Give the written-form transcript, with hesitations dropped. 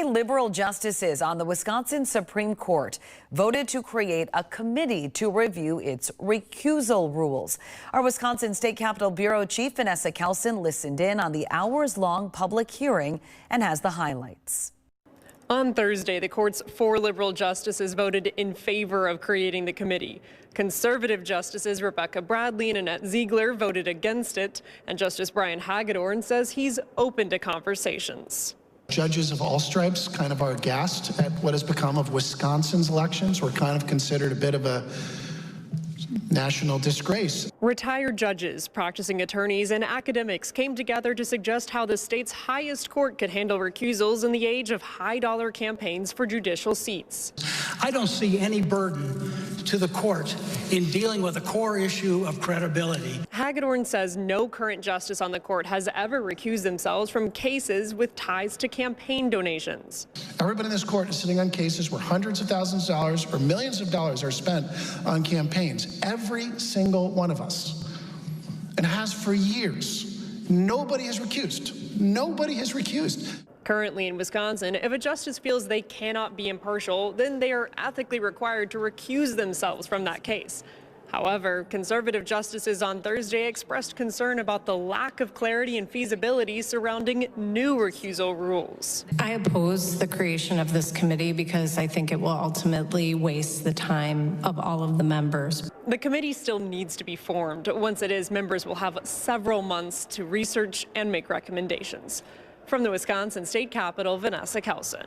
Liberal justices on the Wisconsin Supreme Court voted to create a committee to review its recusal rules. Our Wisconsin State Capitol Bureau Chief Vanessa Kelson listened in on the hours-long public hearing and has the highlights. On Thursday, the court's 4 liberal justices voted in favor of creating the committee. Conservative justices Rebecca Bradley and Annette Ziegler voted against it, and Justice Brian Hagedorn says he's open to conversations. Judges of all stripes kind of are aghast at what has become of Wisconsin's elections. We're kind of considered a bit of a national disgrace. Retired judges, practicing attorneys, and academics came together to suggest how the state's highest court could handle recusals in the age of high-dollar campaigns for judicial seats. I don't see any burden to the court in dealing with a core issue of credibility. Hagedorn says no current justice on the court has ever recused themselves from cases with ties to campaign donations. Everybody in this court is sitting on cases where hundreds of thousands of dollars or millions of dollars are spent on campaigns. Every single one of us, and has for years. Nobody has recused. Nobody has recused. Currently in Wisconsin, if a justice feels they cannot be impartial, then they are ethically required to recuse themselves from that case. However, conservative justices on Thursday expressed concern about the lack of clarity and feasibility surrounding new recusal rules. I oppose the creation of this committee because I think it will ultimately waste the time of all of the members. The committee still needs to be formed. Once it is, members will have several months to research and make recommendations. From the Wisconsin State Capitol, Vanessa Kelson.